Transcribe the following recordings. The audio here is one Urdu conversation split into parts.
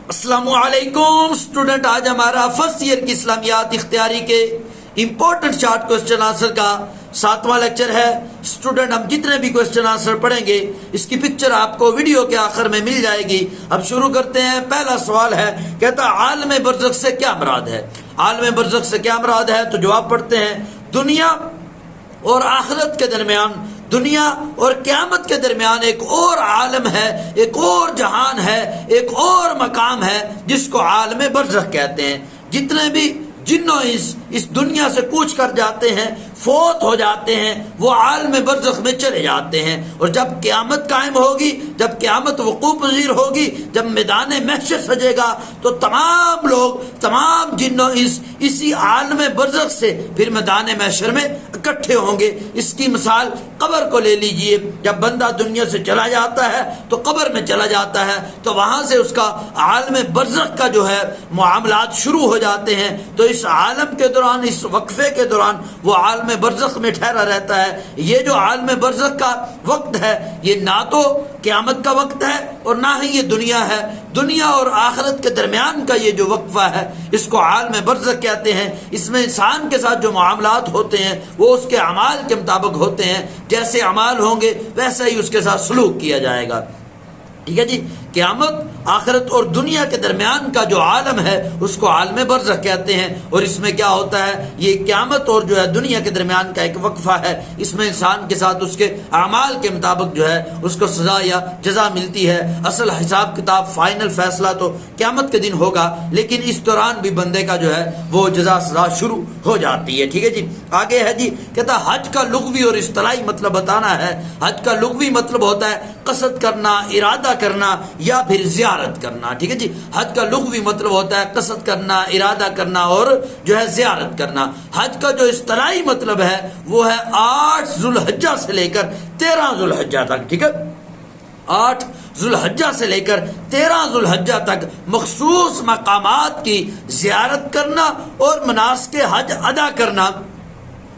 السلام علیکم اسٹوڈنٹ، آج ہمارا فرسٹ ایئر کی اسلامیات اختیاری کے امپورٹنٹ شارٹ کوسچن آنسر کا 7واں لیکچر ہے۔ اسٹوڈنٹ، ہم جتنے بھی کوسچن آنسر پڑھیں گے اس کی پکچر آپ کو ویڈیو کے آخر میں مل جائے گی۔ اب شروع کرتے ہیں۔ پہلا سوال ہے، کہتا عالم برزخ سے کیا مراد ہے؟ عالم برزخ سے کیا مراد ہے؟ تو جواب پڑھتے ہیں، دنیا اور آخرت کے درمیان، دنیا اور قیامت کے درمیان ایک اور عالم ہے، ایک اور جہان ہے، ایک اور مقام ہے جس کو عالم برزخ کہتے ہیں۔ جتنے بھی جنوں اس دنیا سے کوچ کر جاتے ہیں، فوت ہو جاتے ہیں، وہ عالم برزخ میں چلے جاتے ہیں، اور جب قیامت قائم ہوگی، جب قیامت وقوع پذیر ہوگی، جب میدان محشر سجے گا، تو تمام لوگ، تمام جنوں اسی عالم برزخ سے پھر میدان محشر میں اکٹھے ہوں گے۔ اس کی مثال قبر کو لے لیجئے۔ جب بندہ دنیا سے چلا جاتا ہے تو قبر میں چلا جاتا ہے، تو وہاں سے اس کا عالم برزخ کا جو ہے معاملات شروع ہو جاتے ہیں۔ تو اس عالم کے دوران، اس وقفے کے دوران وہ عالم برزخ میں ٹھہرا رہتا ہے۔ یہ جو عالم برزخ کا وقت ہے، یہ نہ تو قیامت کا وقت ہے اور نہ ہی یہ دنیا ہے۔ دنیا اور آخرت کے درمیان کا یہ جو وقفہ ہے، اس کو عالم برزخ کہتے ہیں۔ اس میں انسان کے ساتھ جو معاملات ہوتے ہیں وہ اس کے اعمال کے مطابق ہوتے ہیں۔ جیسے اعمال ہوں گے ویسا ہی اس کے ساتھ سلوک کیا جائے گا۔ ٹھیک ہے جی۔ قیامت، آخرت اور دنیا کے درمیان کا جو عالم ہے اس کو عالم برزخ کہتے ہیں۔ اور اس میں کیا ہوتا ہے، یہ قیامت اور جو ہے دنیا کے درمیان کا ایک وقفہ ہے۔ اس میں انسان کے ساتھ اس کے اعمال کے مطابق جو ہے اس کو سزا یا جزا ملتی ہے۔ اصل حساب کتاب، فائنل فیصلہ تو قیامت کے دن ہوگا، لیکن اس دوران بھی بندے کا جو ہے وہ جزا سزا شروع ہو جاتی ہے۔ ٹھیک ہے جی۔ آگے ہے جی، کہتا حج کا لغوی اور اصطلاحی مطلب بتانا ہے۔ حج کا لغوی مطلب ہوتا ہے قصد کرنا، ارادہ کرنا یا پھر زیارت کرنا۔ ٹھیک ہے جی۔ حج کا لغوی مطلب ہوتا ہے قصد کرنا، ارادہ کرنا اور جو ہے زیارت کرنا۔ حج کا جو اصطلاحی مطلب ہے وہ ہے 8 ذو الحجہ سے لے کر 13 ذو الحجہ تک۔ ٹھیک ہے، 8 ذو الحجہ سے لے کر 13 ذو الحجہ تک مخصوص مقامات کی زیارت کرنا اور مناسک حج ادا کرنا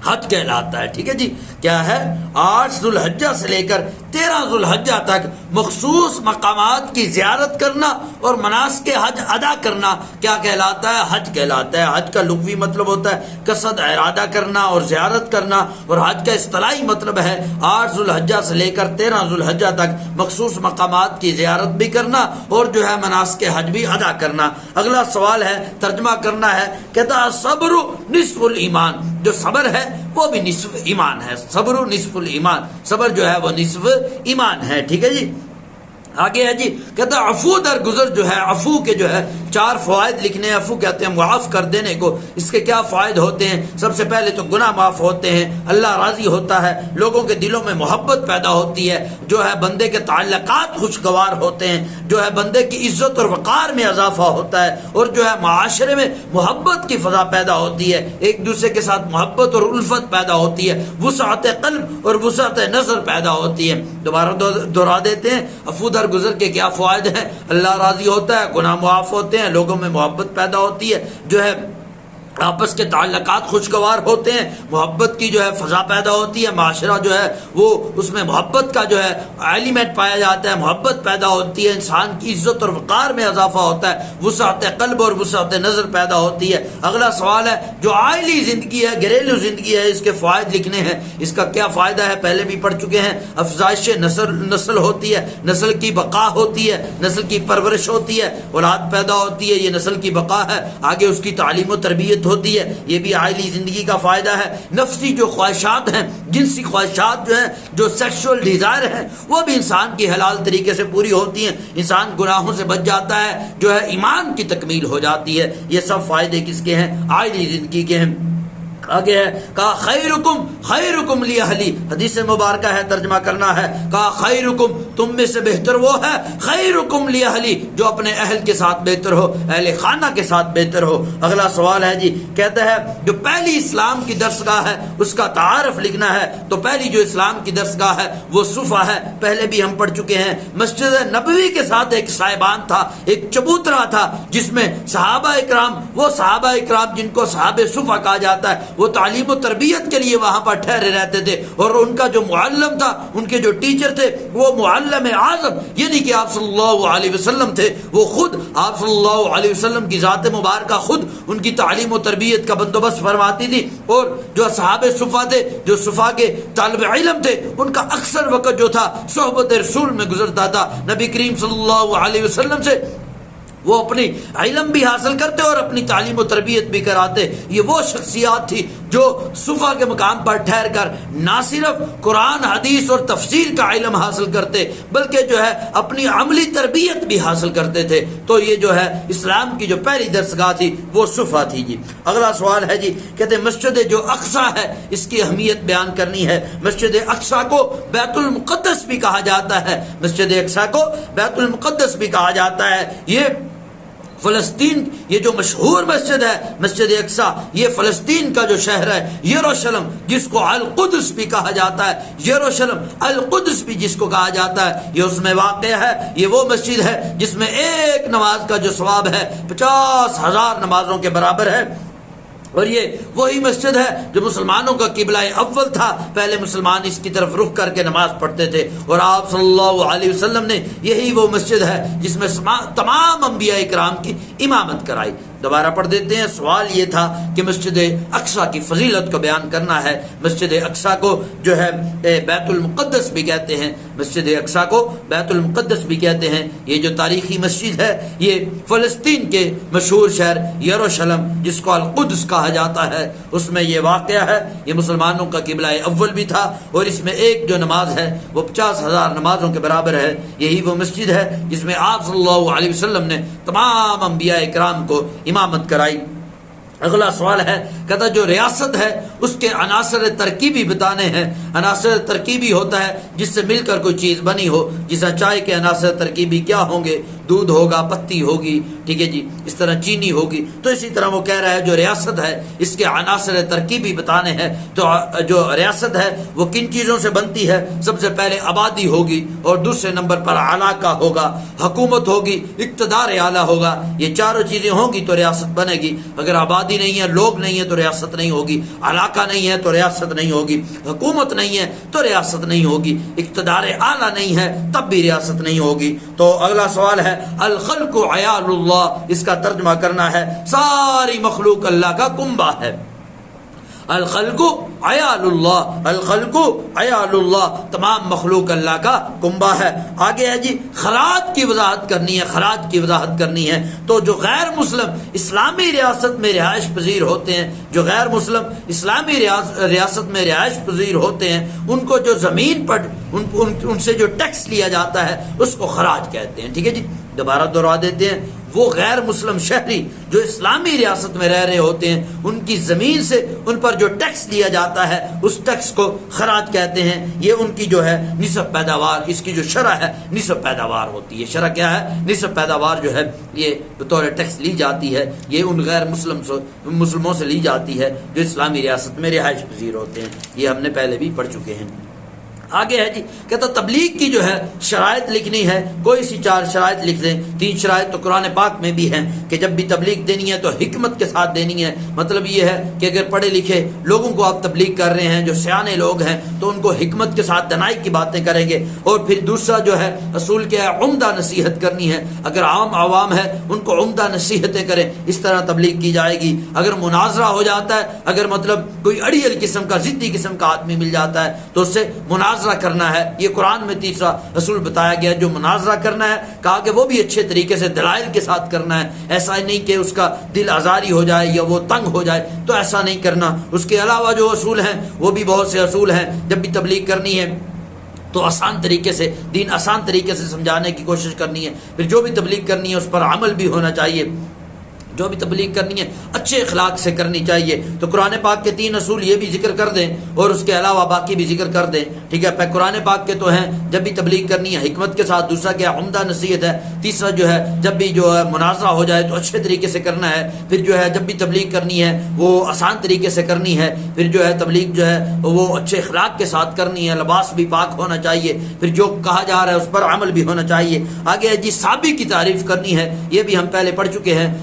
حج کہلاتا ہے۔ ٹھیک ہے جی۔ کیا ہے؟ 8 ذو الحجہ سے لے کر 13 ذو الحجہ تک مخصوص مقامات کی زیارت کرنا اور مناسک حج ادا کرنا کیا کہلاتا ہے؟ حج کہلاتا ہے۔ حج کا لغوی مطلب ہوتا ہے قصد، ارادہ کرنا اور زیارت کرنا، اور حج کا اصطلاحی مطلب ہے 8 ذو الحجہ سے لے کر 13 ذو الحجہ تک مخصوص مقامات کی زیارت بھی کرنا اور جو ہے مناسک حج بھی ادا کرنا۔ اگلا سوال ہے، ترجمہ کرنا ہے۔ کہتا صبر نصف الایمان، جو صبر ہے وہ بھی نصف ایمان ہے۔ صبر نصف الایمان، صبر جو ہے وہ نصف ایمان ہے۔ ٹھیک ہے جی۔ آگے ہے جی، کہتا عفو در گزر، جو ہے عفو کے جو ہے 4 فوائد لکھنے ہیں۔ عفو کہتے ہیں معاف کر دینے کو۔ اس کے کیا فوائد ہوتے ہیں؟ سب سے پہلے تو گناہ معاف ہوتے ہیں، اللہ راضی ہوتا ہے، لوگوں کے دلوں میں محبت پیدا ہوتی ہے، جو ہے بندے کے تعلقات خوشگوار ہوتے ہیں، جو ہے بندے کی عزت اور وقار میں اضافہ ہوتا ہے، اور جو ہے معاشرے میں محبت کی فضا پیدا ہوتی ہے، ایک دوسرے کے ساتھ محبت اور الفت پیدا ہوتی ہے، وسعت قلب اور وسعت نظر پیدا ہوتی ہے۔ دوبارہ دہرا دیتے ہیں، عفو در گزر کے کیا فوائد ہیں؟ اللہ راضی ہوتا ہے، گناہ معاف ہوتے ہیں، لوگوں میں محبت پیدا ہوتی ہے، جو ہے آپس کے تعلقات خوشگوار ہوتے ہیں، محبت کی جو ہے فضا پیدا ہوتی ہے، معاشرہ جو ہے وہ اس میں محبت کا جو ہے ایلیمنٹ پایا جاتا ہے، محبت پیدا ہوتی ہے، انسان کی عزت اور وقار میں اضافہ ہوتا ہے، وسعت قلب اور وسعت نظر پیدا ہوتی ہے۔ اگلا سوال ہے، جو عائلی زندگی ہے، گھریلو زندگی ہے، اس کے فوائد لکھنے ہیں۔ اس کا کیا فائدہ ہے؟ پہلے بھی پڑھ چکے ہیں۔ افزائش نسل ہوتی ہے، نسل کی بقا ہوتی ہے، نسل کی پرورش ہوتی ہے، اولاد پیدا ہوتی ہے، یہ نسل کی بقا ہے۔ آگے اس کی تعلیم و تربیت ہوتی ہے، یہ بھی عائلی زندگی کا فائدہ ہے۔ نفسی جو خواہشات ہیں، جنسی خواہشات جو ہیں، جو سیکشول ڈیزائر ہیں، وہ بھی انسان کی حلال طریقے سے پوری ہوتی ہیں، انسان گناہوں سے بچ جاتا ہے، جو ہے ایمان کی تکمیل ہو جاتی ہے۔ یہ سب فائدے کس کے ہیں؟ عائلی زندگی کے ہیں۔ آگے ہے، کہا خیرکم خیرکم لاہلی، حدیث مبارکہ ہے، ترجمہ کرنا ہے۔ کہا خیرکم، تم میں سے بہتر وہ ہے، خیرکم لاہلی، جو اپنے اہل کے ساتھ بہتر ہو، اہل خانہ کے ساتھ بہتر ہو۔ اگلا سوال ہے جی، کہتا ہے جو پہلی اسلام کی درسگاہ ہے اس کا تعارف لکھنا ہے۔ تو پہلی جو اسلام کی درسگاہ ہے وہ صفا ہے، پہلے بھی ہم پڑھ چکے ہیں۔ مسجد نبوی کے ساتھ ایک سائبان تھا، ایک چبوترا تھا، جس میں صحابہ اکرام، وہ صحابہ اکرام جن کو صحابہ صفا کہا جاتا ہے، وہ تعلیم و تربیت کے لیے وہاں پر ٹھہرے رہتے تھے، اور ان کا جو معلم تھا، ان کے جو ٹیچر تھے، وہ معلم اعظم یعنی کہ آپ صلی اللہ علیہ وسلم تھے۔ وہ خود آپ صلی اللہ علیہ وسلم کی ذات مبارکہ خود ان کی تعلیم و تربیت کا بندوبست فرماتی تھی، اور جو اصحاب صفا تھے، جو صفا کے طالب علم تھے، ان کا اکثر وقت جو تھا صحبت رسول میں گزرتا تھا۔ نبی کریم صلی اللہ علیہ وسلم سے وہ اپنی علم بھی حاصل کرتے اور اپنی تعلیم و تربیت بھی کراتے۔ یہ وہ شخصیات تھی جو صفا کے مقام پر ٹھہر کر نہ صرف قرآن حدیث اور تفسیر کا علم حاصل کرتے بلکہ جو ہے اپنی عملی تربیت بھی حاصل کرتے تھے۔ تو یہ جو ہے اسلام کی جو پہلی درسگاہ تھی وہ صفا تھی جی۔ اگلا سوال ہے جی، کہتے ہیں مسجد جو اقصی ہے اس کی اہمیت بیان کرنی ہے۔ مسجد اقصی کو بیت المقدس بھی کہا جاتا ہے، مسجد اقصی کو بیت المقدس بھی کہا جاتا ہے۔ یہ فلسطین، یہ جو مشہور مسجد ہے مسجد اقصی، یہ فلسطین کا جو شہر ہے یروشلم، جس کو القدس بھی کہا جاتا ہے، یروشلم القدس بھی جس کو کہا جاتا ہے، یہ اس میں واقع ہے۔ یہ وہ مسجد ہے جس میں ایک نماز کا جو ثواب ہے 50,000 نمازوں کے برابر ہے، اور یہ وہی مسجد ہے جو مسلمانوں کا قبلہ اول تھا۔ پہلے مسلمان اس کی طرف رخ کر کے نماز پڑھتے تھے، اور آپ صلی اللہ علیہ وسلم نے یہی وہ مسجد ہے جس میں تمام انبیاء کرام کی امامت کرائی۔ دوبارہ پڑھ دیتے ہیں۔ سوال یہ تھا کہ مسجد اقصی کی فضیلت کو بیان کرنا ہے۔ مسجد اقصی کو جو ہے بیت المقدس بھی کہتے ہیں، مسجد اقصی کو بیت المقدس بھی کہتے ہیں۔ یہ جو تاریخی مسجد ہے یہ فلسطین کے مشہور شہر یروشلم جس کو القدس کہا جاتا ہے اس میں یہ واقعہ ہے۔ یہ مسلمانوں کا قبلہ اول بھی تھا، اور اس میں ایک جو نماز ہے وہ 50,000 نمازوں کے برابر ہے۔ یہی وہ مسجد ہے جس میں آپ صلی اللہ علیہ وسلم نے تمام انبیاء کرام کو امامت کرائی۔ اگلا سوال ہے، کہتا جو ریاست ہے اس کے عناصر ترکیبی بتانے ہیں۔ عناصر ترکیبی ہوتا ہے جس سے مل کر کوئی چیز بنی ہو، جیسا چائے کے عناصر ترکیبی کیا ہوں گے؟ دودھ ہوگا، پتی ہوگی، ٹھیک ہے جی، اس طرح چینی ہوگی۔ تو اسی طرح وہ کہہ رہا ہے جو ریاست ہے اس کے عناصر ترکیبی بتانے ہیں۔ تو جو ریاست ہے وہ کن چیزوں سے بنتی ہے؟ سب سے پہلے آبادی ہوگی، اور دوسرے نمبر پر علاقہ ہوگا، حکومت ہوگی، اقتدار اعلیٰ ہوگا۔ یہ چاروں چیزیں ہوں گی تو ریاست بنے گی۔ اگر آبادی نہیں ہے، لوگ نہیں ہے تو ریاست نہیں ہوگی، علاقہ نہیں ہے تو ریاست نہیں ہوگی، حکومت نہیں ہے تو ریاست نہیں ہوگی، اقتدار اعلیٰ نہیں ہے تب بھی ریاست نہیں ہوگی۔ تو اگلا سوال ہے الخلق عیال اللہ، اس کا ترجمہ کرنا ہے ساری مخلوق اللہ کا کنبہ ہے۔ الخلق عیال اللہ، الخلق عیال اللہ، تمام مخلوق اللہ کا کنبہ ہے۔ آگے ہے جی خراج کی وضاحت کرنی ہے، خراج کی وضاحت کرنی ہے۔ تو جو غیر مسلم اسلامی ریاست میں رہائش پذیر ہوتے ہیں، جو غیر مسلم اسلامی ریاست میں رہائش پذیر ہوتے ہیں، ان کو جو زمین پر ان سے جو ٹیکس لیا جاتا ہے اس کو خراج کہتے ہیں، ٹھیک ہے جی۔ دوبارہ دہرا دیتے ہیں، وہ غیر مسلم شہری جو اسلامی ریاست میں رہ رہے ہوتے ہیں ان کی زمین سے ان پر جو ٹیکس لیا جاتا ہے اس ٹیکس کو خراج کہتے ہیں۔ یہ ان کی جو ہے نصف پیداوار، اس کی جو شرح ہے نصف پیداوار ہوتی ہے۔ شرح کیا ہے؟ نصف پیداوار جو ہے یہ بطور ٹیکس لی جاتی ہے، یہ ان غیر مسلموں سے لی جاتی ہے جو اسلامی ریاست میں رہائش پذیر ہوتے ہیں۔ یہ ہم نے پہلے بھی پڑھ چکے ہیں۔ آگے ہے جی کہتا تبلیغ کی جو ہے شرائط لکھنی ہے، کوئی سی 4 شرائط لکھ دیں۔ 3 شرائط تو قرآن پاک میں بھی ہیں کہ جب بھی تبلیغ دینی ہے تو حکمت کے ساتھ دینی ہے۔ مطلب یہ ہے کہ اگر پڑھے لکھے لوگوں کو آپ تبلیغ کر رہے ہیں جو سیانے لوگ ہیں تو ان کو حکمت کے ساتھ دنائی کی باتیں کریں گے۔ اور پھر دوسرا جو ہے اصول کیا ہے؟ عمدہ نصیحت کرنی ہے۔ اگر عوام ہے ان کو عمدہ نصیحتیں کریں، اس طرح تبلیغ کی جائے گی۔ اگر مناظرہ ہو جاتا ہے، اگر مطلب کوئی اڑیل قسم کا ضدی قسم کا آدمی مل جاتا ہے تو اس سے مناظرہ کرنا ہے۔ یہ قرآن میں تیسرا اصول بتایا گیا، جو مناظرہ کرنا ہے کہا کہ وہ بھی اچھے طریقے سے دلائل کے ساتھ کرنا ہے۔ ایسا نہیں کہ اس کا دل آزاری ہو جائے یا وہ تنگ ہو جائے، تو ایسا نہیں کرنا۔ اس کے علاوہ جو اصول ہیں وہ بھی بہت سے اصول ہیں۔ جب بھی تبلیغ کرنی ہے تو آسان طریقے سے، دین آسان طریقے سے سمجھانے کی کوشش کرنی ہے۔ پھر جو بھی تبلیغ کرنی ہے اس پر عمل بھی ہونا چاہیے۔ جو بھی تبلیغ کرنی ہے اچھے اخلاق سے کرنی چاہیے۔ تو قرآن پاک کے 3 اصول یہ بھی ذکر کر دیں اور اس کے علاوہ باقی بھی ذکر کر دیں، ٹھیک ہے۔ قرآن پاک کے تو ہیں جب بھی تبلیغ کرنی ہے حکمت کے ساتھ، دوسرا کیا عمدہ نصیحت ہے، تیسرا جو ہے جب بھی جو ہے مناظرہ ہو جائے تو اچھے طریقے سے کرنا ہے، پھر جو ہے جب بھی تبلیغ کرنی ہے وہ آسان طریقے سے کرنی ہے، پھر جو ہے تبلیغ جو ہے وہ اچھے اخلاق کے ساتھ کرنی ہے، لباس بھی پاک ہونا چاہیے، پھر جو کہا جا رہا ہے اس پر عمل بھی ہونا چاہیے۔ آگے جی صحابی کی تعریف کرنی ہے، یہ بھی ہم پہلے پڑھ چکے ہیں۔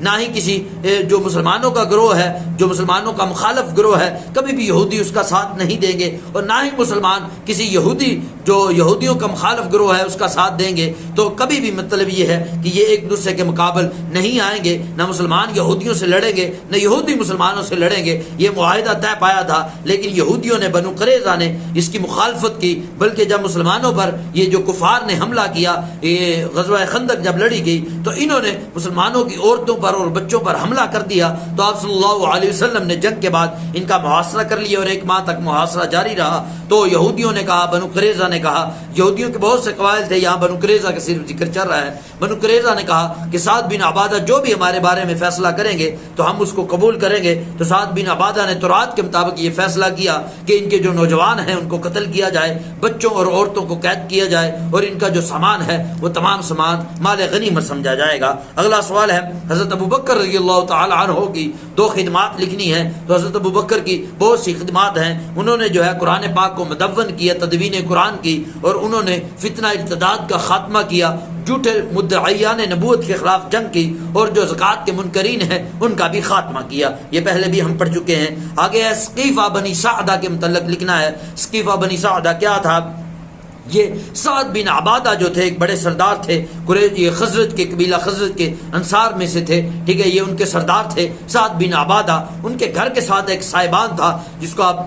نہ ہی کسی جو مسلمانوں کا گروہ ہے، جو مسلمانوں کا مخالف گروہ ہے، کبھی بھی یہودی اس کا ساتھ نہیں دیں گے، اور نہ ہی مسلمان کسی یہودی جو یہودیوں کا مخالف گروہ ہے اس کا ساتھ دیں گے. تو کبھی بھی مطلب یہ ہے کہ یہ ایک دوسرے کے مقابل نہیں آئیں گے، نہ مسلمان یہودیوں سے لڑیں گے نہ یہودی مسلمانوں سے لڑیں گے. یہ معاہدہ طے پایا تھا، لیکن یہودیوں نے، بنو قریظہ نے اس کی مخالفت کی، بلکہ جب مسلمانوں پر یہ جو کفار نے حملہ کیا، یہ غزوہ خندق جب لڑی گئی تو انہوں نے مسلمانوں کی عورتوں پر اور بچوں پر حملہ کر دیا. تو آپ صلی اللہ علیہ وسلم نے جنگ کے بعد ان کا محاصرہ کر لیا اور 1 ماہ تک محاصرہ جاری رہا. تو یہودیوں نے کہا، بنو قریظہ نے کہا، یہودیوں کے بہت سے قبائل تھے، یہاں بنو قریظہ کا صرف ذکر چل رہا ہے. بنو قریظہ نے کہا کہ سعد بن عبادہ جو بھی ہمارے بارے میں فیصلہ کریں گے تو ہم اس کو قبول کریں گے. تو سعد بن عبادہ نے تورات کے مطابق یہ فیصلہ کیا کہ ان کے جو نوجوان ہیں ان کو قتل کیا جائے، بچوں اور عورتوں کو قید کیا جائے، اور ان کا جو سامان ہے وہ تمام سامان مال غنیمت سمجھا جائے گا. اگلا سوال ہے، حضرت ابوبکر رضی اللہ تعالی عنہ کی 2 خدمات لکھنی ہے. تو حضرت ابوبکر کی بہت سی خدمات ہیں. انہوں نے جو ہے قرآن پاک کو مدون کیا، تدوین قرآن کی، اور انہوں نے فتنہ ارتداد کا خاتمہ کیا، جھوٹے مدعیان نبوت کے خلاف جنگ کی، اور جو زکوٰۃ کے منکرین ہیں ان کا بھی خاتمہ کیا. یہ پہلے بھی ہم پڑھ چکے ہیں. آگے ہے ثقیفہ بنی سعدہ کے متعلق لکھنا ہے. ثقیفہ بنی سعدہ کیا تھا؟ یہ سعد بن عبادہ جو تھے ایک بڑے سردار تھے، یہ خزرج کے قبیلہ خزرج کے انصار میں سے تھے، ٹھیک ہے، یہ ان کے سردار تھے سعد بن عبادہ. ان کے گھر کے ساتھ ایک سائبان تھا جس کو آپ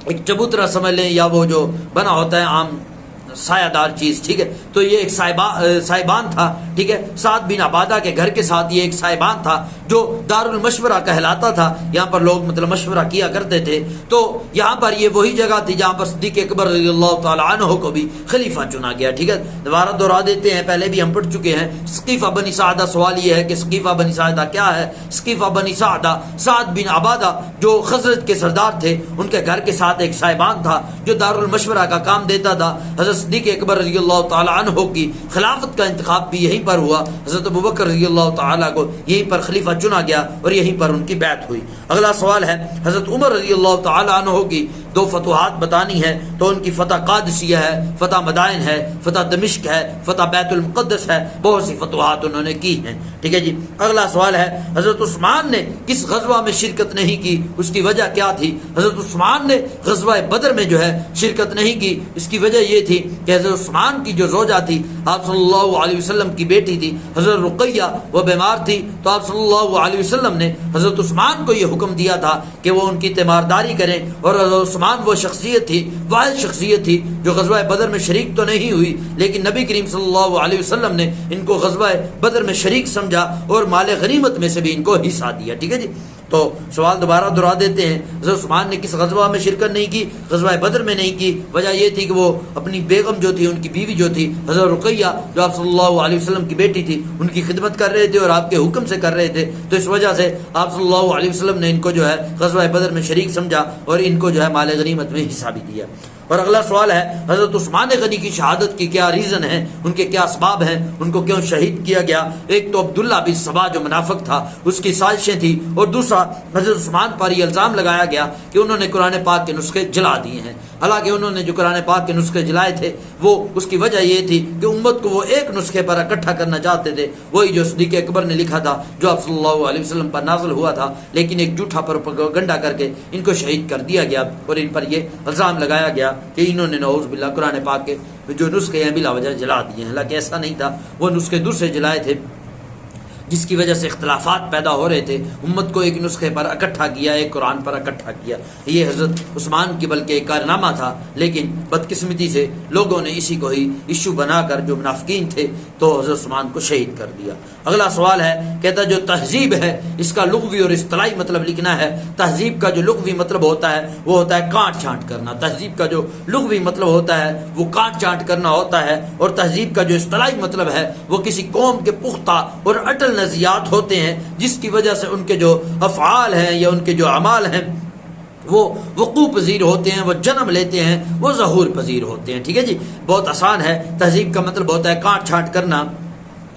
ایک چبوترا سمجھ لیں، یا وہ جو بنا ہوتا ہے عام سایہ دار چیز، ٹھیک ہے. تو یہ ایک سائبان تھا، ٹھیک ہے. سعد بن عبادہ کے گھر کے ساتھ یہ ایک سائبان تھا جو دار المشورہ کہلاتا تھا. یہاں پر لوگ مطلب مشورہ کیا کرتے تھے. تو یہاں پر یہ وہی جگہ تھی جہاں پر صدیق اکبر رضی اللہ تعالی عنہ کو بھی خلیفہ چنا گیا. ٹھیک ہے، دوبارہ دہرا دیتے ہیں، پہلے بھی ہم پڑھ چکے ہیں. ثقیفہ بنی سعدہ، سوال یہ ہے کہ ثقیفہ بنی سعدہ کیا ہے؟ ثقیفہ بنی سعدہ سعد بن عبادہ جو خزرج کے سردار تھے، ان کے گھر کے ساتھ ایک سائبان تھا جو دار المشورہ کا کام دیتا تھا. حضرت صدیق اکبر رضی اللہ تعالی عنہ کی خلافت کا انتخاب بھی یہیں پر ہوا. حضرت ابوبکر رضی اللہ تعالی کو یہیں پر خلیفہ چنا گیا اور یہیں پر ان کی بیعت ہوئی. اگلا سوال ہے، حضرت عمر رضی اللہ تعالی عنہ کی 2 فتوحات بتانی ہے. تو ان کی فتح قادسیہ ہے، فتح مدائن ہے، فتح دمشق ہے، فتح بیت المقدس ہے. بہت سی فتوحات انہوں نے کی ہیں. ٹھیک ہے جی. اگلا سوال ہے، حضرت عثمان نے کس غزوہ میں شرکت نہیں کی؟ اس کی وجہ کیا تھی؟ حضرت عثمان نے غزوہ بدر میں جو ہے شرکت نہیں کی. اس کی وجہ یہ تھی کہ حضرت عثمان کی جو زوجہ تھی، آپ صلی اللہ علیہ وسلم کی بیٹی تھی حضرت رقیہ، وہ بیمار تھی. تو آپ صلی اللہ علیہ وسلم نے حضرت عثمان کو یہ حکم دیا تھا کہ وہ ان کی تیمارداری کریں. اور حضرت عثمان وہ شخصیت تھی، واحد شخصیت تھی جو غزوہ بدر میں شریک تو نہیں ہوئی، لیکن نبی کریم صلی اللہ علیہ وسلم نے ان کو غزوہ بدر میں شریک سمجھا اور مال غنیمت میں سے بھی ان کو حصہ دیا. ٹھیک ہے جی. تو سوال دوبارہ دہرا دیتے ہیں، حضرت عثمان نے کس غزوہ میں شرکت نہیں کی؟ غزوہ بدر میں نہیں کی. وجہ یہ تھی کہ وہ اپنی بیگم جو تھی، ان کی بیوی جو تھی حضرت رقیہ، جو آپ صلی اللہ علیہ وسلم کی بیٹی تھی، ان کی خدمت کر رہے تھے اور آپ کے حکم سے کر رہے تھے. تو اس وجہ سے آپ صلی اللہ علیہ وسلم نے ان کو جو ہے غزوہ بدر میں شریک سمجھا اور ان کو جو ہے مال غنیمت میں حصہ بھی دیا. اور اگلا سوال ہے، حضرت عثمان غنی کی شہادت کی کیا ریزن ہے؟ ان کے کیا اسباب ہیں؟ ان کو کیوں شہید کیا گیا؟ ایک تو عبداللہ بن سبا جو منافق تھا، اس کی سازشیں تھیں، اور دوسرا حضرت عثمان پر یہ الزام لگایا گیا کہ انہوں نے قرآن پاک کے نسخے جلا دیے ہیں. حالانکہ انہوں نے جو قرآن پاک کے نسخے جلائے تھے وہ اس کی وجہ یہ تھی کہ امت کو وہ ایک نسخے پر اکٹھا کرنا چاہتے تھے، وہی جو صدیق اکبر نے لکھا تھا، جو آپ صلی اللہ علیہ وسلم پر نازل ہوا تھا. لیکن ایک جھوٹا پروپیگنڈا کر کے ان کو شہید کر دیا گیا اور ان پر یہ الزام لگایا گیا کہ انہوں نے نعوذ باللہ قرآن پاک کے جو نسخے ہیں بلا وجہ جلا دیے ہیں. حالانکہ ایسا نہیں تھا، وہ نسخے دوسرے جلائے تھے جس کی وجہ سے اختلافات پیدا ہو رہے تھے. امت کو ایک نسخے پر اکٹھا کیا، ایک قرآن پر اکٹھا کیا. یہ حضرت عثمان کی بلکہ ایک کارنامہ تھا، لیکن بدقسمتی سے لوگوں نے اسی کو ہی ایشو بنا کر جو منافقین تھے تو حضرت عثمان کو شہید کر دیا. اگلا سوال ہے، کہتا جو تہذیب ہے اس کا لغوی اور اصطلاحی مطلب لکھنا ہے. تہذیب کا جو لغوی مطلب ہوتا ہے وہ ہوتا ہے کاٹ چھانٹ کرنا. تہذیب کا جو لغوی مطلب ہوتا ہے وہ کاٹ چھانٹ کرنا ہوتا ہے، اور تہذیب کا جو اصطلاحی مطلب ہے وہ کسی قوم کے پختہ اور اٹل نظریات ہوتے ہیں جس کی وجہ سے ان کے جو افعال ہیں یا ان کے جو اعمال ہیں وہ وقوع پذیر ہوتے ہیں، وہ جنم لیتے ہیں، وہ ظہور پذیر ہوتے ہیں. ٹھیک ہے جی. بہت آسان ہے. تہذیب کا مطلب ہوتا ہے کاٹ چھانٹ کرنا.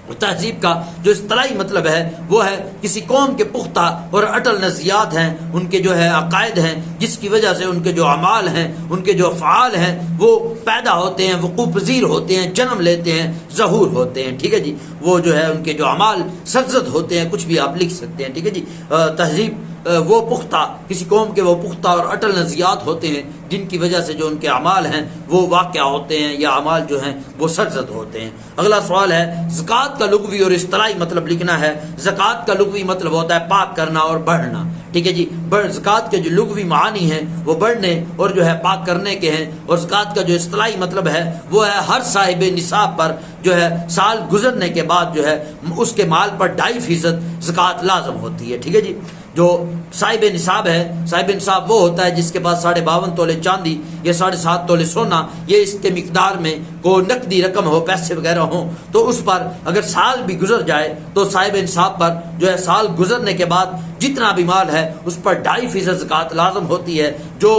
تہذیب کا جو اصطلاحی مطلب ہے وہ ہے کسی قوم کے پختہ اور اٹل نظریات ہیں، ان کے جو ہے عقائد ہیں، جس کی وجہ سے ان کے جو اعمال ہیں، ان کے جو افعال ہیں وہ پیدا ہوتے ہیں، وقوع پذیر ہوتے ہیں، جنم لیتے ہیں، ظہور ہوتے ہیں، ٹھیک ہے جی. وہ جو ہے ان کے جو اعمال سرزد ہوتے ہیں، کچھ بھی آپ لکھ سکتے ہیں، ٹھیک ہے جی. تہذیب وہ پختہ، کسی قوم کے وہ پختہ اور اٹل نظریات ہوتے ہیں جن کی وجہ سے جو ان کے اعمال ہیں وہ واقع ہوتے ہیں یا اعمال جو ہیں وہ سرزد ہوتے ہیں. اگلا سوال ہے زکوٰۃ کا لغوی اور اصطلاحی مطلب لکھنا ہے. زکوٰۃ کا لغوی مطلب ہوتا ہے پاک کرنا اور بڑھنا، ٹھیک ہے جی. زکوٰۃ کے جو لغوی معانی ہیں وہ بڑھنے اور جو ہے پاک کرنے کے ہیں، اور زکوٰۃ کا جو اصطلاحی مطلب ہے وہ ہے ہر صاحب نصاب پر جو ہے سال گزرنے کے بعد جو ہے اس کے مال پر 2.5% زکوٰۃ لازم ہوتی ہے، ٹھیک ہے جی. جو صاحب نصاب ہے، صاحب نصاب وہ ہوتا ہے جس کے پاس 52.5 تولے چاندی یا 7.5 تولے سونا، یہ اس کے مقدار میں کوئی نقدی رقم ہو، پیسے وغیرہ ہوں، تو اس پر اگر سال بھی گزر جائے تو صاحب نصاب پر جو ہے سال گزرنے کے بعد جتنا بھی مال ہے اس پر 2.5% زکوٰۃ لازم ہوتی ہے جو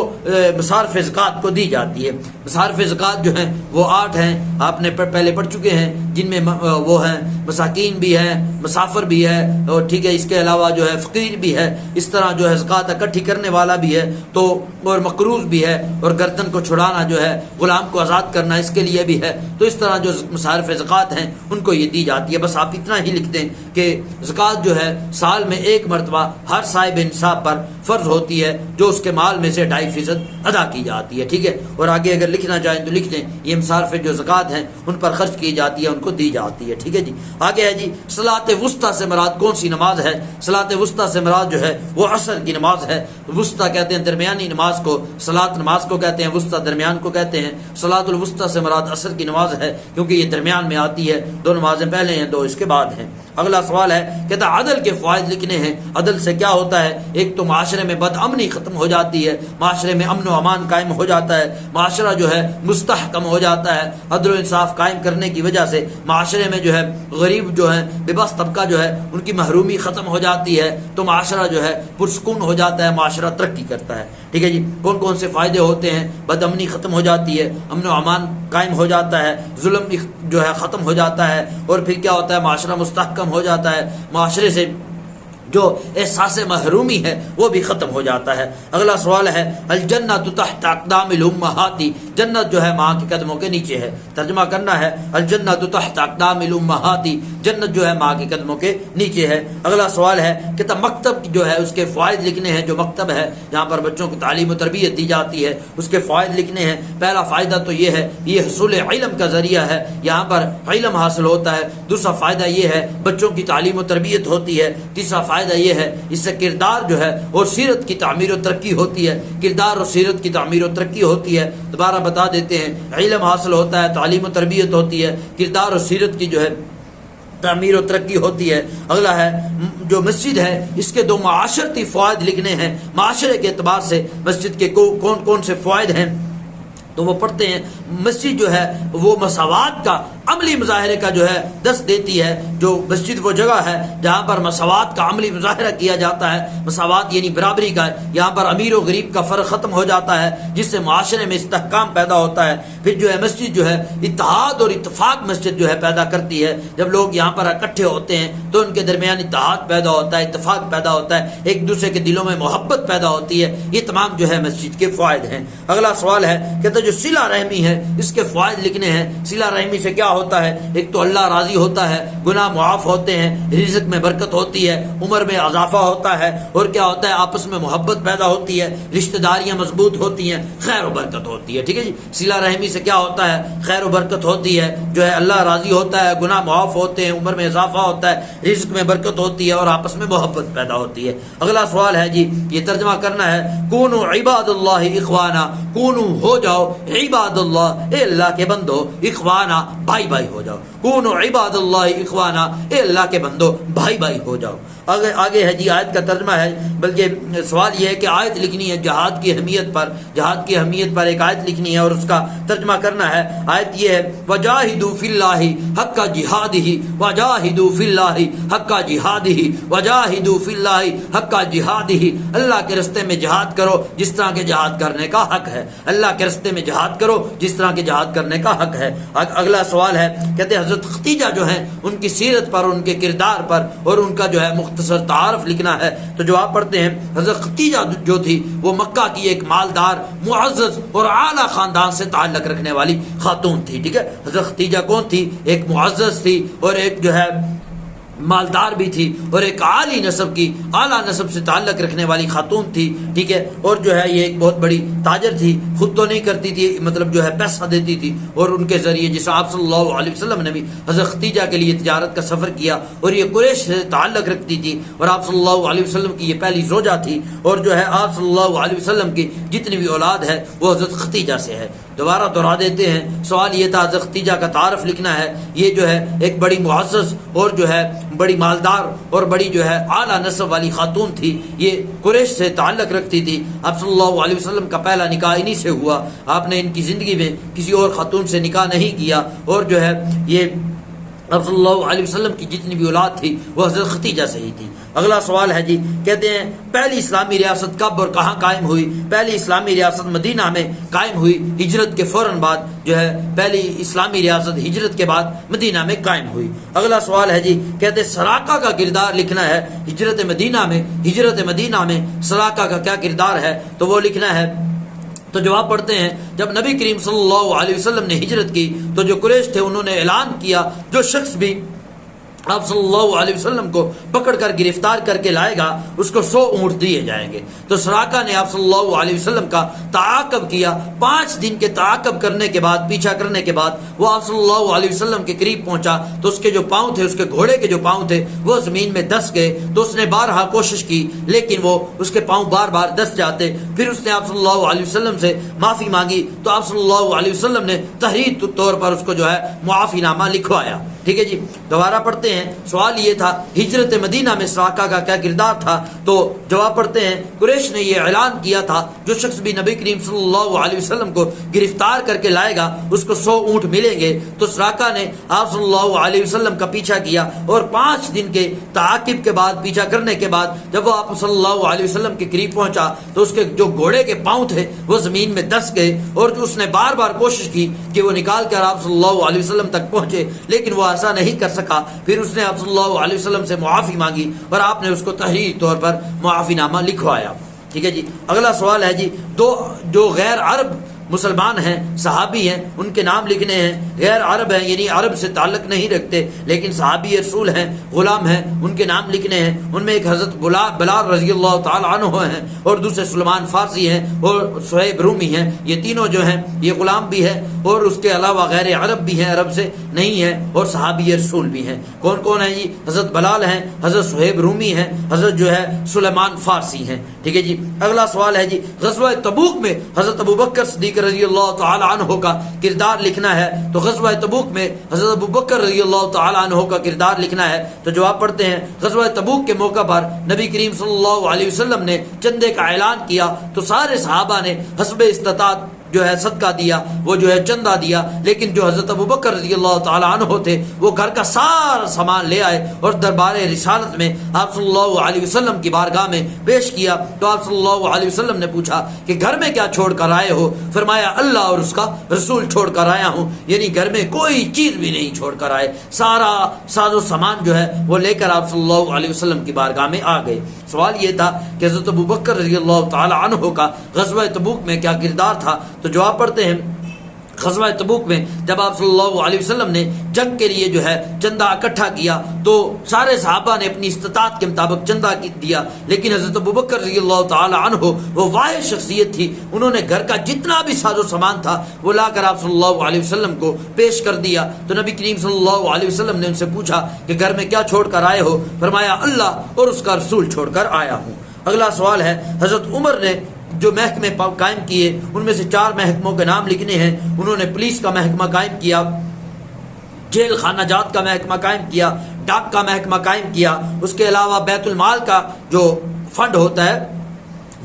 مصارف زکوٰۃ کو دی جاتی ہے. مصارف زکوٰۃ جو ہیں وہ 8 ہیں، آپ نے پہلے پڑھ چکے ہیں، جن میں وہ ہیں مساکین بھی ہیں، مسافر بھی ہے، اور ٹھیک ہے اس کے علاوہ جو ہے فقیر بھی ہے، اس طرح جو ہے زکوٰۃ اکٹھی کرنے والا بھی ہے، تو اور مقروض بھی ہے، اور گردن کو چھڑانا جو ہے غلام کو آزاد کرنا اس کے لیے بھی ہے. تو اس طرح جو مصارف زکوٰۃ ہیں ان کو یہ دی جاتی ہے. بس آپ اتنا ہی لکھ دیں کہ زکوٰۃ جو ہے سال میں ایک مرتبہ ہر صاحب نصاب پر فرض ہوتی ہے جو اس کے مال میں سے 2.5% ادا کی جاتی ہے، ٹھیک ہے. اور آگے اگر لکھنا چاہیں تو لکھ دیں یہ مصارف جو زکوٰۃ ہیں ان پر خرچ کی جاتی ہے، ان کو دی جاتی ہے، ٹھیک ہے جی. آگے ہے جی صلاۃ وسطیٰ سے مراد کون سی نماز ہے؟ صلاۃ وسطیٰ سے مراد جو ہے وہ عصر کی نماز ہے. وسطیٰ کہتے ہیں درمیانی نماز کو، صلاۃ نماز کو کہتے ہیں، وسطیٰ درمیان کو کہتے ہیں. صلاۃ الوسطیٰ سے مراد عصر کی نماز ہے کیونکہ یہ درمیان میں آتی ہے، 2 نمازیں پہلے ہیں، 2 اس کے بعد ہیں. اگلا سوال ہے کہتا عدل کے فوائد لکھنے ہیں. عدل سے کیا ہوتا ہے؟ ایک تو معاشرے میں بد امنی ختم ہو جاتی ہے، معاشرے میں امن و امان قائم ہو جاتا ہے، معاشرہ جو ہے مستحکم ہو جاتا ہے. عدل و انصاف قائم کرنے کی وجہ سے معاشرے میں جو ہے غریب جو ہے بے بس طبقہ جو ہے ان کی محرومی ختم ہو جاتی ہے، تو معاشرہ جو ہے پرسکون ہو جاتا ہے، معاشرہ ترقی کرتا ہے، ٹھیک ہے جی. کون کون سے فائدے ہوتے ہیں؟ بد امنی ختم ہو جاتی ہے، امن و امان قائم ہو جاتا ہے، ظلم جو ہے ختم ہو جاتا ہے، اور پھر کیا ہوتا ہے معاشرہ مستحکم ہو جاتا ہے، معاشرے سے جو احساس محرومی ہے وہ بھی ختم ہو جاتا ہے. اگلا سوال ہے الجنت تحت اقدام الامہات، جنت جو ہے ماں کے قدموں کے نیچے ہے. ترجمہ کرنا ہے الجنت تحت اقدام الامہات، جنت جو ہے ماں کے قدموں کے نیچے ہے. اگلا سوال ہے کہ مکتب جو ہے اس کے فوائد لکھنے ہیں. جو مکتب ہے جہاں پر بچوں کو تعلیم و تربیت دی جاتی ہے اس کے فوائد لکھنے ہیں. پہلا فائدہ تو یہ ہے یہ حصول علم کا ذریعہ ہے، یہاں پر علم حاصل ہوتا ہے. دوسرا فائدہ یہ ہے بچوں کی تعلیم و تربیت ہوتی ہے. تیسرا فائدہ یہ ہے اس سے کردار جو ہے اور سیرت کی تعمیر و ترقی ہوتی ہے، کردار اور سیرت کی تعمیر و ترقی ہوتی ہے. دوبارہ بتا دیتے ہیں علم حاصل ہوتا ہے، تعلیم و تربیت ہوتی ہے، کردار اور سیرت کی جو ہے تعمیر و ترقی ہوتی ہے. اگلا ہے جو مسجد ہے اس کے 2 معاشرتی فوائد لکھنے ہیں. معاشرے کے اعتبار سے مسجد کے کون کون سے فوائد ہیں تو وہ پڑھتے ہیں. مسجد جو ہے وہ مساوات کا عملی مظاہرے کا جو ہے دست دیتی ہے. جو مسجد وہ جگہ ہے جہاں پر مساوات کا عملی مظاہرہ کیا جاتا ہے، مساوات یعنی برابری کا. یہاں پر امیر و غریب کا فرق ختم ہو جاتا ہے جس سے معاشرے میں استحکام پیدا ہوتا ہے. پھر جو ہے مسجد جو ہے اتحاد اور اتفاق مسجد جو ہے پیدا کرتی ہے. جب لوگ یہاں پر اکٹھے ہوتے ہیں تو ان کے درمیان اتحاد پیدا ہوتا ہے، اتفاق پیدا ہوتا ہے، ایک دوسرے کے دلوں میں محبت پیدا ہوتی ہے. یہ تمام جو ہے مسجد کے فوائد ہیں. اگلا سوال ہے کہتے جو صلہ رحمی ہے اس کے فوائد لکھنے ہیں. صلہ رحمی سے کیا ہوتا ہے؟ ایک تو اللہ راضی ہوتا ہے، گناہ معاف ہوتے ہیں، رزق میں برکت ہوتی ہے، عمر میں اضافہ ہوتا ہے، اور کیا ہوتا ہے آپس میں محبت پیدا ہوتی ہے، رشتہ داریاں مضبوط ہوتی ہیں، خیر و برکت ہوتی ہے. ٹھیک ہے جی. صلہ رحمی سے کیا ہوتا ہے؟ خیر و برکت ہوتی ہے، جو ہے اللہ راضی ہوتا ہے، گناہ معاف ہوتے ہیں، عمر میں اضافہ ہوتا ہے، رزق میں برکت ہوتی ہے، اور آپس میں محبت پیدا ہوتی ہے. اگلا سوال ہے جی یہ ترجمہ کرنا ہے کونوا عباد اللہ اخوانا، کونوا ہو جاؤ عباد اللہ اے اللہ کے بندو، اخوانا بھائی بھائی ہو جاؤ. کونوا عباد اللہ اخوانا اے اللہ کے بندو بھائی بھائی ہو جاؤ. آگے ہے جی آیت کا ترجمہ ہے، بلکہ سوال یہ ہے کہ آیت لکھنی ہے جہاد کی اہمیت پر ایک آیت لکھنی ہے اور اس کا ترجمہ کرنا ہے۔ آیت یہ ہے وجاہدوا فی اللہ حق جہادہ وجاہدوا فی اللہ حق جہادہ وجاہدوا فی اللہ حق جہادہ، اللہ کے راستے میں جہاد کرو جس طرح کے جہاد کرنے کا حق ہے، اللہ کے راستے میں جہاد کرو جس طرح کے جہاد کرنے کا حق ہے۔ اگلا سوال ہے، کہتے ہیں حضرت ختیجہ جو ہیں ان کی سیرت پر، ان کے کردار پر اور ان کا جو ہے مختصر تعارف لکھنا ہے۔ تو جواب پڑھتے ہیں حضرت ختیجہ جو تھی وہ مکہ کی ایک مالدار، معزز اور اعلیٰ خاندان سے تعلق رکھنے والی خاتون تھی، ٹھیک ہے۔ حضرت ختیجہ کون تھی؟ ایک معزز تھی اور ایک جو ہے مالدار بھی تھی اور ایک اعلی نسب کی، اعلیٰ نسب سے تعلق رکھنے والی خاتون تھی، ٹھیک ہے۔ اور جو ہے یہ ایک بہت بڑی تاجر تھی، خود تو نہیں کرتی تھی، مطلب جو ہے پیسہ دیتی تھی اور ان کے ذریعے، جس آپ صلی اللہ علیہ وسلم نے بھی حضرت ختیجہ کے لیے تجارت کا سفر کیا اور یہ قریش سے تعلق رکھتی تھی اور آپ صلی اللہ علیہ وسلم کی یہ پہلی زوجہ تھی اور جو ہے آپ صلی اللہ علیہ وسلم کی جتنی بھی اولاد ہے وہ حضرت ختیجہ سے ہے۔ دوبارہ دہرا دیتے ہیں، سوال یہ تھا حضرت ختیجہ کا تعارف لکھنا ہے۔ یہ جو ہے ایک بڑی معزز اور جو ہے بڑی مالدار اور بڑی جو ہے اعلیٰ نسب والی خاتون تھی، یہ قریش سے تعلق رکھتی تھی۔ آپ صلی اللہ علیہ وسلم کا پہلا نکاح انہی سے ہوا، آپ نے ان کی زندگی میں کسی اور خاتون سے نکاح نہیں کیا اور جو ہے یہ آپ صلی اللہ علیہ وسلم کی جتنی بھی اولاد تھی وہ حضرت ختیجہ سے ہی تھی۔ اگلا سوال ہے جی، کہتے ہیں پہلی اسلامی ریاست کب اور کہاں قائم ہوئی؟ پہلی اسلامی ریاست مدینہ میں قائم ہوئی، ہجرت کے فوراً بعد جو ہے پہلی اسلامی ریاست ہجرت کے بعد مدینہ میں قائم ہوئی۔ اگلا سوال ہے جی، کہتے ہیں سراقہ کا کردار لکھنا ہے ہجرت مدینہ میں سراقہ کا کیا کردار ہے؟ تو وہ لکھنا ہے۔ تو جواب پڑھتے ہیں جب نبی کریم صلی اللہ علیہ وسلم نے ہجرت کی تو جو قریش تھے انہوں نے اعلان کیا جو شخص بھی آپ صلی اللہ علیہ وسلم کو پکڑ کر گرفتار کر کے لائے گا اس کو 100 اونٹ دیے جائیں گے۔ تو سراقہ نے آپ صلی اللہ علیہ وسلم کا تعاقب کیا، 5 دن کے تعاقب کرنے کے بعد، پیچھا کرنے کے بعد وہ آپ صلی اللہ علیہ وسلم کے قریب پہنچا تو اس کے جو پاؤں تھے، اس کے گھوڑے کے جو پاؤں تھے وہ زمین میں دس گئے۔ تو اس نے بارہا کوشش کی لیکن وہ اس کے پاؤں بار بار دس جاتے۔ پھر اس نے آپ صلی اللہ علیہ وسلم سے معافی مانگی تو آپ صلی اللہ علیہ وسلم نے تحریر طور پر اس کو جو ہے معافی نامہ لکھوایا، ٹھیک ہے جی۔ دوبارہ پڑھتے ہیں، سوال یہ تھا ہجرت مدینہ میں سراقہ کا کیا کردار تھا؟ تو جواب پڑھتے ہیں قریش نے یہ اعلان کیا تھا جو شخص بھی نبی کریم صلی اللہ علیہ وسلم کو گرفتار کر کے لائے گا اس کو 100 اونٹ ملیں گے۔ تو سراقہ نے آپ صلی اللہ علیہ وسلم کا پیچھا کیا اور 5 دن کے تعاقب کے بعد، پیچھا کرنے کے بعد جب وہ آپ صلی اللہ علیہ وسلم کے قریب پہنچا تو اس کے جو گھوڑے کے پاؤں تھے وہ زمین میں دس گئے اور اس نے بار بار کوشش کی کہ وہ نکال کر آپ صلی اللہ علیہ وسلم تک پہنچے لیکن وہ ایسا نہیں کر سکا۔ پھر اس نے آپ صلی اللہ علیہ وسلم سے معافی مانگی اور آپ نے اس کو تحریری طور پر معافی نامہ لکھوایا، ٹھیک ہے جی۔ اگلا سوال ہے جی، جو غیر عرب مسلمان ہیں، صحابی ہیں، ان کے نام لکھنے ہیں۔ غیر عرب ہیں یعنی عرب سے تعلق نہیں رکھتے لیکن صحابی رسول ہیں، غلام ہیں، ان کے نام لکھنے ہیں۔ ان میں ایک حضرت بلال رضی اللہ تعالی عنہ ہیں اور دوسرے سلمان فارسی ہیں اور صہیب رومی ہیں۔ یہ تینوں جو ہیں یہ غلام بھی ہیں اور اس کے علاوہ غیر عرب بھی ہیں، عرب سے نہیں ہیں، اور صحابی رسول بھی ہیں۔ کون کون ہیں جی؟ حضرت بلال ہیں، حضرت صہیب رومی ہیں، حضرت جو ہے سلمان فارسی ہیں، ٹھیک ہے جی۔ اگلا سوال ہے جی، غزوہ تبوک میں حضرت ابوبکر صدیق رضی اللہ تعالی عنہ کا کردار لکھنا ہے۔ تو غزوہ تبوک میں حضرت ابوبکر رضی اللہ تعالی عنہ کا کردار لکھنا ہے۔ تو جواب پڑھتے ہیں، غزوہ تبوک کے موقع پر نبی کریم صلی اللہ علیہ وسلم نے چندے کا اعلان کیا تو سارے صحابہ نے حسب استطاعت جو ہے صدقہ دیا، وہ جو ہے چندہ دیا، لیکن جو حضرت ابوبکر رضی اللہ تعالی عنہ تھے وہ گھر کا سارا سامان لے آئے اور دربار رسالت میں آپ صلی اللہ علیہ وسلم کی بارگاہ میں پیش کیا۔ تو آپ صلی اللہ علیہ وسلم نے پوچھا کہ گھر میں کیا چھوڑ کر آئے ہو؟ فرمایا اللہ اور اس کا رسول چھوڑ کر آیا ہوں، یعنی گھر میں کوئی چیز بھی نہیں چھوڑ کر آئے، سارا ساز و سامان جو ہے وہ لے کر آپ صلی اللہ علیہ وسلم کی بارگاہ میں آ گئے۔ سوال یہ تھا کہ حضرت ابوبکر رضی اللہ تعالی عنہ کا غزوہ تبوک میں کیا کردار تھا؟ تو جواب پڑھتے ہیں، غزوہ تبوک میں جب آپ صلی اللہ علیہ وسلم نے جنگ کے لیے جو ہے چندہ اکٹھا کیا تو سارے صحابہ نے اپنی استطاعت کے مطابق چندہ دیا، لیکن حضرت ابوبکر رضی اللہ تعالی عنہ وہ واحد شخصیت تھی، انہوں نے گھر کا جتنا بھی ساز و سامان تھا وہ لا کر آپ صلی اللہ علیہ وسلم کو پیش کر دیا۔ تو نبی کریم صلی اللہ علیہ وسلم نے ان سے پوچھا کہ گھر میں کیا چھوڑ کر آئے ہو؟ فرمایا اللہ اور اس کا رسول چھوڑ کر آیا ہوں۔ اگلا سوال ہے، حضرت عمر نے جو محکمے قائم کیے ان میں سے 4 محکموں کے نام لکھنے ہیں۔ انہوں نے پولیس کا محکمہ قائم کیا، جیل خانہ جات کا محکمہ قائم کیا، ڈاک کا محکمہ قائم کیا. اس کے علاوہ بیت المال کا جو فنڈ ہوتا ہے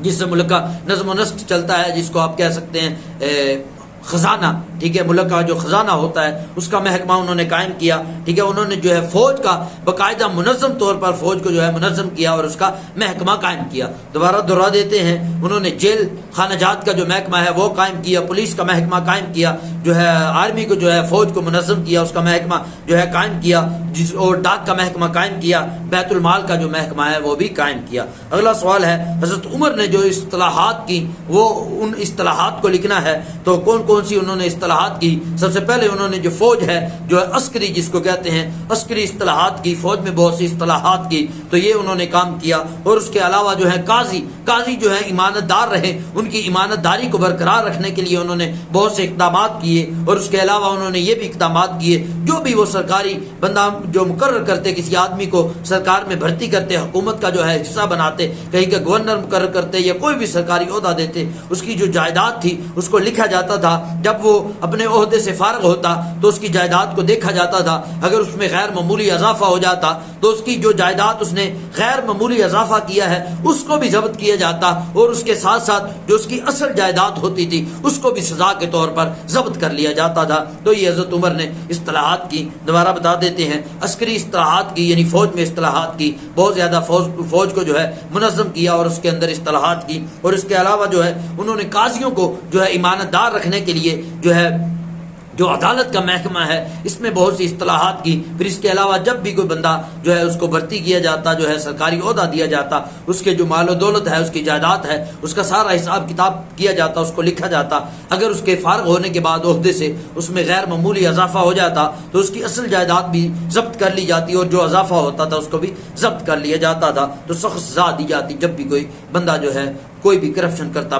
جس سے ملک کا نظم و نسق چلتا ہے، جس کو آپ کہہ سکتے ہیں خزانہ، ٹھیک ہے، ملک کا جو خزانہ ہوتا ہے اس کا محکمہ انہوں نے قائم کیا. ٹھیک ہے، انہوں نے جو ہے فوج کا باقاعدہ منظم طور پر فوج کو جو ہے منظم کیا اور اس کا محکمہ قائم کیا. دوبارہ دہرا دیتے ہیں، انہوں نے جیل خانہ جات کا جو محکمہ ہے وہ قائم کیا، پولیس کا محکمہ قائم کیا، جو ہے آرمی کو جو ہے فوج کو منظم کیا، اس کا محکمہ جو ہے قائم کیا، اور ڈاک کا محکمہ قائم کیا، بیت المال کا جو محکمہ ہے وہ بھی قائم کیا. اگلا سوال ہے، حضرت عمر نے جو اصطلاحات کی وہ ان اصطلاحات کو لکھنا ہے تو کون کون سی انہوں نے اصطلاحات کی؟ سب سے پہلے انہوں نے جو فوج ہے، جو ہے عسکری جس کو کہتے ہیں، عسکری اصطلاحات کی، فوج میں بہت سی اصطلاحات کی، تو یہ انہوں نے کام کیا. اور اس کے علاوہ جو ہے قاضی جو ہے امانت دار رہے، ان کی امانت داری کو برقرار رکھنے کے لیے انہوں نے بہت سے اقدامات کیے. اور اس کے علاوہ انہوں نے یہ بھی اقدامات کیے، جو بھی وہ سرکاری بندہ جو مقرر کرتے، کسی آدمی کو سرکار میں بھرتی کرتے، حکومت کا جو ہے حصہ بناتے، کہیں کا گورنر مقرر کرتے یا کوئی بھی سرکاری عہدہ دیتے، اس کی جو جائیداد تھی اس کو لکھا جاتا تھا. جب وہ اپنے عہدے سے فارغ ہوتا تو اس کی جائیداد کو دیکھا جاتا تھا، اگر اس میں غیر معمولی اضافہ ہو جاتا تو اس کی جو جائیداد اس نے غیر معمولی اضافہ کیا ہے اس کو بھی ضبط کیا جاتا، اور اس کے ساتھ ساتھ جو اس کی اصل جائیداد ہوتی تھی اس کو بھی سزا کے طور پر ضبط کر لیا جاتا تھا. تو یہ حضرت عمر نے اصطلاحات کی. دوبارہ بتا دیتے ہیں، عسکری اصطلاحات کی، یعنی فوج میں اصطلاحات کی، بہت زیادہ فوج کو جو ہے منظم کیا اور اس کے اندر اصطلاحات کی. اور اس کے علاوہ جو ہے انہوں نے قاضیوں کو جو ہے امانت دار رکھنے کے لیے جو ہے جو عدالت کا محکمہ ہے اس میں بہت سی اصطلاحات کی. پھر اس کے علاوہ جب بھی کوئی بندہ جو ہے اس کو بھرتی کیا جاتا، جو ہے سرکاری عہدہ دیا جاتا، اس کے جو مال و دولت ہے، اس کی جائیداد ہے، اس کا سارا حساب کتاب کیا جاتا، اس کو لکھا جاتا. اگر اس کے فارغ ہونے کے بعد عہدے سے اس میں غیر معمولی اضافہ ہو جاتا تو اس کی اصل جائیداد بھی ضبط کر لی جاتی اور جو اضافہ ہوتا تھا اس کو بھی ضبط کر لیا جاتا تھا. تو سخت سزا دی جاتی جب بھی کوئی بندہ جو ہے کوئی بھی کرپشن کرتا،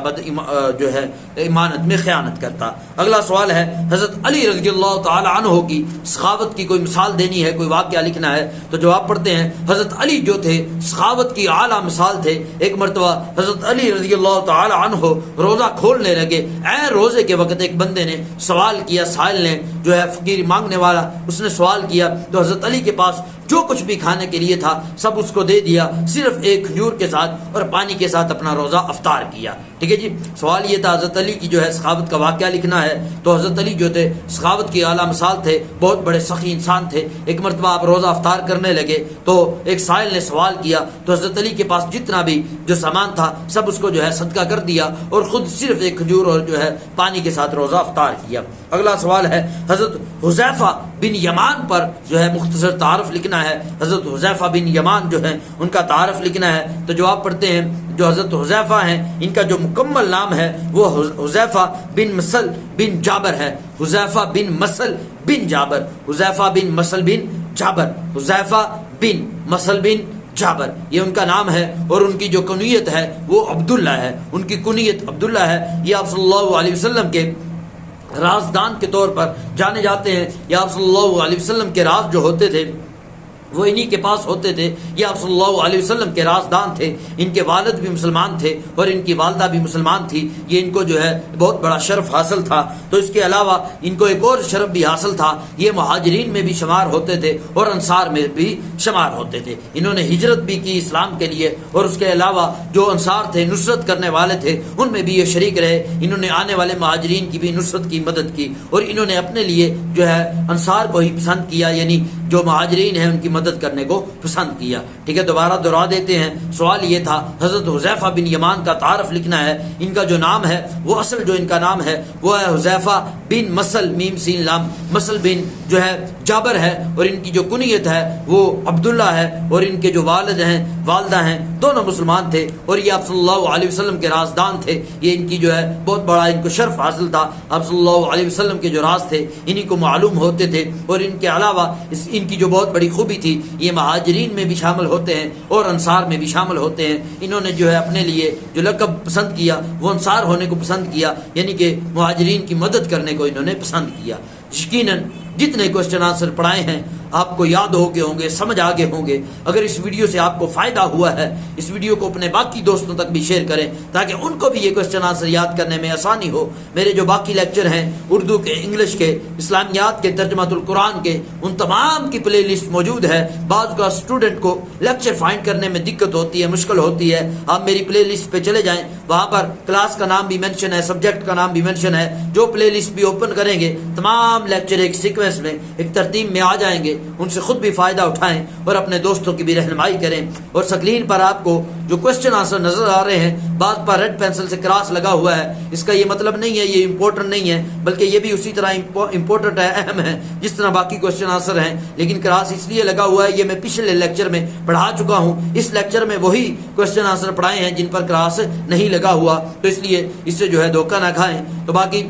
جو ہے امانت میں خیانت کرتا. اگلا سوال ہے، حضرت علی رضی اللہ تعالی عنہ کی سخاوت کی کوئی مثال دینی ہے، کوئی واقعہ لکھنا ہے. تو جواب پڑھتے ہیں، حضرت علی جو تھے سخاوت کی اعلیٰ مثال تھے. ایک مرتبہ حضرت علی رضی اللہ تعالی عنہ روزہ کھولنے لگے. روزے کے وقت ایک بندے نے سوال کیا، سائل نے جو ہے فقیر مانگنے والا، اس نے سوال کیا تو حضرت علی کے پاس جو کچھ بھی کھانے کے لیے تھا سب اس کو دے دیا، صرف ایک کھجور کے ساتھ اور پانی کے ساتھ اپنا روزہ افطار کیا. ٹھیک ہے جی. سوال یہ تھا حضرت علی کی جو ہے سخاوت کا واقعہ لکھنا ہے. تو حضرت علی جو تھے سخاوت کی اعلیٰ مثال تھے، بہت بڑے سخی انسان تھے. ایک مرتبہ آپ روزہ افطار کرنے لگے تو ایک سائل نے سوال کیا تو حضرت علی کے پاس جتنا بھی جو سامان تھا سب اس کو جو ہے صدقہ کر دیا اور خود صرف ایک کھجور اور جو ہے پانی کے ساتھ روزہ افطار کیا. اگلا سوال ہے، حضرت حذیفہ بن یمان پر جو ہے مختصر تعارف لکھنا ہے. حضرت حذیفہ بن یمان جو ہے ان کا تعارف لکھنا ہے. تو جواب پڑھتے ہیں، جو حضرت حذیفہ ہیں ان کا جو مکمل نام ہے وہ حذیفہ بن مسل بن جابر ہے. حذیفہ بن مسل بن جابر، حذیفہ بن مسل بن جابر، حذیفہ بن مسل بن جابر، یہ ان کا نام ہے. اور ان کی جو کنیت ہے وہ عبداللہ ہے. ان کی کنیت عبداللہ ہے. یہ آپ صلی اللہ علیہ وسلم کے رازدان کے طور پر جانے جاتے ہیں. یہ آپ صلی اللہ علیہ وسلم کے راز جو ہوتے تھے وہ انہی کے پاس ہوتے تھے. یہ آپ صلی اللہ علیہ وسلم کے رازدان تھے. ان کے والد بھی مسلمان تھے اور ان کی والدہ بھی مسلمان تھی. یہ ان کو جو ہے بہت بڑا شرف حاصل تھا. تو اس کے علاوہ ان کو ایک اور شرف بھی حاصل تھا، یہ مہاجرین میں بھی شمار ہوتے تھے اور انصار میں بھی شمار ہوتے تھے. انہوں نے ہجرت بھی کی اسلام کے لیے، اور اس کے علاوہ جو انصار تھے، نصرت کرنے والے تھے، ان میں بھی یہ شریک رہے. انہوں نے آنے والے مہاجرین کی بھی نصرت کی، مدد کی، اور انہوں نے اپنے لیے جو ہے انصار کو ہی پسند کیا، یعنی جو مہاجرین ہیں ان کی مدد کرنے کو پسند کیا. ٹھیک ہے. دوبارہ دہرا دیتے ہیں، سوال یہ تھا حضرت حذیفہ بن یمان کا تعارف لکھنا ہے. ان کا جو نام ہے وہ اصل جو ان کا نام ہے وہ ہے حذیفہ بن مسل میم سین لام مسل بن جو ہے جابر ہے. اور ان کی جو کنیت ہے وہ عبداللہ ہے. اور ان کے جو والد ہیں والدہ ہیں دونوں مسلمان تھے، اور یہ آپ صلی اللہ علیہ وسلم کے رازدان تھے. یہ ان کی جو ہے بہت بڑا ان کو شرف حاصل تھا. آپ صلی اللہ علیہ وسلم کے جو راز تھے انہی کو معلوم ہوتے تھے. اور ان کے علاوہ ان کی جو بہت بڑی خوبی تھی، یہ مہاجرین میں بھی شامل ہوتے ہیں اور انصار میں بھی شامل ہوتے ہیں. انہوں نے جو ہے اپنے لیے جو لقب پسند کیا وہ انصار ہونے کو پسند کیا، یعنی کہ مہاجرین کی مدد کرنے کو انہوں نے پسند کیا. یقیناً جتنے کوشچن آنسر پڑھائے ہیں آپ کو یاد ہو گئے ہوں گے, سمجھ آگے ہوں گے. اگر اس ویڈیو سے آپ کو فائدہ ہوا ہے, اس ویڈیو کو اپنے باقی دوستوں تک بھی شیئر کریں تاکہ ان کو بھی یہ کوشچن آنسر یاد کرنے میں آسانی ہو. میرے جو باقی لیکچر ہیں اردو کے, انگلش کے, اسلامیات کے, ترجمۃ القرآن کے, ان تمام کی پلے لسٹ موجود ہے. بعض کا اسٹوڈنٹ کو لیکچر فائنڈ کرنے میں دقت ہوتی ہے, مشکل ہوتی ہے, آپ میری پلے لسٹ پہ چلے جائیں, وہاں پر کلاس کا نام بھی مینشن ہے, سبجیکٹ کا نام بھی مینشن ہے. جو پلے لسٹ بھی اوپن کریں گے تمام لیکچر ایک سیکوینس میں, ایک ترتیب میں آ جائیں گے. ان سے خود بھی فائدہ اٹھائیں اور اپنے دوستوں کی بھی رہنمائی کریں. اور سکرین پر آپ کو جو کوشچن آنسر نظر آ رہے ہیں, بعض پر ریڈ پینسل سے کراس لگا ہوا ہے, اس کا یہ مطلب نہیں ہے یہ امپورٹنٹ نہیں ہے, بلکہ یہ بھی اسی طرح امپورٹنٹ ہے, اہم ہے جس طرح باقی کوشچن آنسر ہیں. لیکن کراس اس لیے لگا ہوا ہے, یہ میں پچھلے لیکچر میں پڑھا چکا ہوں. اس لیکچر میں وہی کوشچن آنسر پڑھائے ہیں جن پر کراس نہیں لگا ہوا, تو اس لیے اس سے جو ہے دھوکہ نہ کھائیں. تو باقی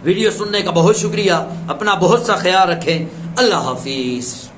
ویڈیو سننے کا بہت شکریہ, اپنا بہت سا خیال رکھیں. اللہ حافظ.